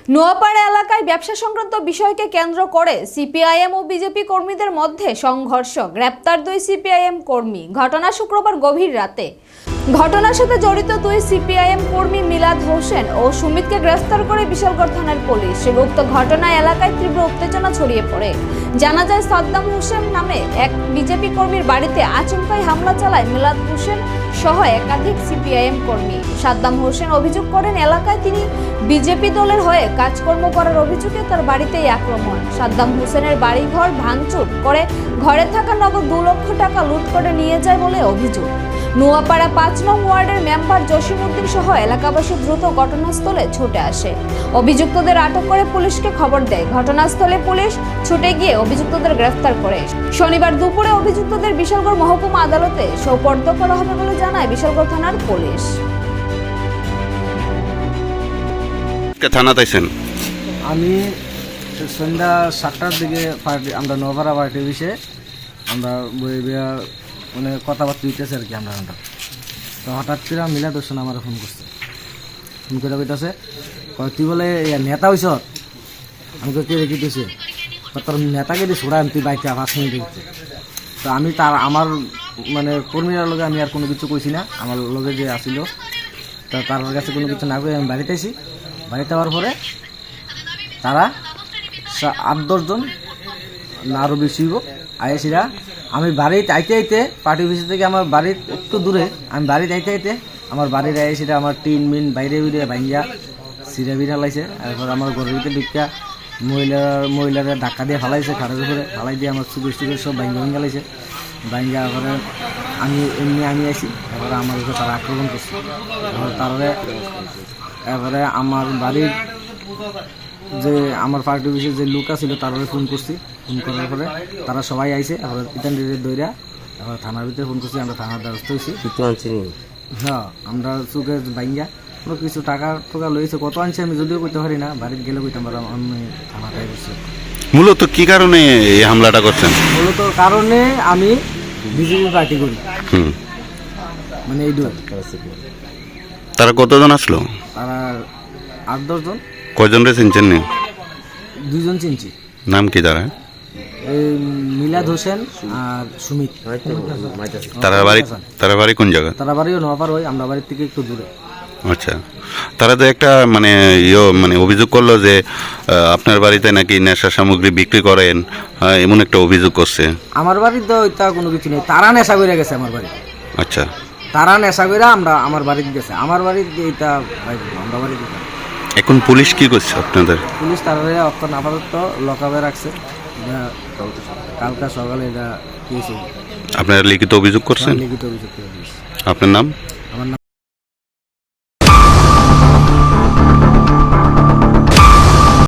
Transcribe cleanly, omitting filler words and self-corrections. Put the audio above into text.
নোয়াপাড়া এলাকায় ব্যবসা সংক্রান্ত বিষয়কে কেন্দ্র করে সিপিআইএম ও বিজেপি কর্মীদের মধ্যে সংঘর্ষ, গ্রেপ্তার 2 সিপিআইএম কর্মী। ঘটনা শুক্রবার গভীর রাতে। ঘটনার সাথে জড়িত 2 সিপিআইএম কর্মী মিলাদ হোসেন ও সুমিতকে গ্রেফতার করে বিশালগড় থানার পুলিশ। উক্ত ঘটনায় এলাকায় তীব্র উত্তেজনা ছড়িয়ে পড়ে। জানা যায়, সাদ্দাম হোসেন নামে এক বিজেপি কর্মীর বাড়িতে আচমকাই হামলা চালায় মিলাদ হোসেন সহ একাধিক সিপিআইএম কর্মী। সাদ্দাম হোসেন অভিযোগ করেন, এলাকায় তিনি বিজেপি দলের হয়ে কাজকর্ম করার অভিযোগে তার বাড়িতেই আক্রমণ। সাদ্দাম হোসেনের বাড়িঘর ভাঙচুর করে ঘরে থাকা নগদ 2 লক্ষ টাকা লুট করে নিয়ে যায় বলে অভিযোগ। নোয়াপাড়া 5 নং ওয়ার্ডের মেম্বার জসিমউদ্দিন সহ এলাকাবাসী দ্রুত ঘটনাস্থলে ছুটে আসে। অভিযুক্তদের আটক করে পুলিশকে খবর দেয়। ঘটনাস্থলে পুলিশ ছুটে গিয়ে অভিযুক্তদের গ্রেফতার করে। শনিবার দুপুরে অভিযুক্তদের বিশালগড় মহকুমা আদালতে সোপর্দ করা হবে বলে জানায় বিশালগড় থানার পুলিশ। আমি সন্ধ্যা 7টার দিকে আমরা নোয়াপাড়া পার্টি অফিসে আমরা মানে কথাবার্তা দিতেছে আর কি। আমরা তো হঠাৎ করে মিলাদ হোসেন আমার ফোন করছে। ফোন করে কইতেছে, তুই বলে নেতা হইস? আমাকে কে রেখে দিয়েছে? তোর নেতাকে দিয়ে ছোড়া তুই বাইকে 5 মিনিট দিচ্ছে। তো আমি আমার মানে কর্মীরা লগে আমি আর কোনো কিছু কইছি না। আমার লগে যে আসিল তা তার কাছে কোনো কিছু না করে আমি বাড়িতে আইছি। বাড়িতে যাওয়ার পরে তারা 8-10 জন না আরও বেশি আইসিরা। আমি বাড়িতে আইতে আইতে পার্টি অফিস থেকে আমার বাড়ির একটু দূরে, আমি বাড়িতে আইতে আইতে আমার বাড়ির আইসিরা আমার টিন মিন বাইরে বেরিয়ে ভাঙ্গা সিরা বিরা লাইছে। এরপর আমার ঘরের ভিতরে ঢুকিয়া মহিলারা ধাক্কা দিয়ে ফালাইছে, খাটের উপরে ফালাই দিয়ে আমার চুপে চুপে সব ভাঙ্গা লাইছে। ভাঙ্গা পরে আমি আইসি। এরপরে আমার উপরে তারা আক্রমণ করছে। এরপরে আমার বাড়ির যে আমার পার্টি অফিসের যে লোক ছিল তারা ফোন করছি। ফোন করার পরে তারা সবাই আইসে। এবার ইতান দইরা এবার থানার ভিতরে ফোন করছি। আমরা থানার দ্বারস্থ হয়েছি। হ্যাঁ, আমরা চোখে ভাঙ্গা কোনো কিছু টাকা টোকা লইছে। কত আনছি আমি যদিও কইতে পারি না, বাড়িতে গেলে কইতাম পারলাম। আমি থানাটাই করছি। মূলত কি কারণে এই হামলাটা করছেন? মূলত কারণে আমি বিজেপি পার্টি করি, মানে এই তারা কতজন আসলো? তারা 8-10 জন। কয়জন রে চিনছেন? 2 জন চিনছি। নাম কি তারা? মিলাদ হোসেন আর সুমিত। তারা বাড়ি কোন জায়গা? তারা বাড়িও নোয়াপাড়া হয়, আমরা বাড়ির থেকে একটু দূরে। আচ্ছা, তারা তো একটা মানে অভিযোগ করলো যে আপনার বাড়িতে নাকি নেশা সামগ্রী বিক্রি করেন, এমন একটা অভিযোগ করছে। আমার বাড়িতে তো এটা কোনো কিছু নেই। তারা নেশা করে গেছে আমার বাড়ি। আচ্ছা, তারা নেশা করে আমার বাড়িতে গেছে। আমার বাড়িতে এটা আমরা বাড়িতে। এখন পুলিশ কি করছে আপনাদের? পুলিশ তারা আপাতত লকআপে রাখছে। কালকা সকালে এটা পেয়েছে। আপনারা লিখিত অভিযোগ করছেন? লিখিত অভিযোগ। আপনার নাম?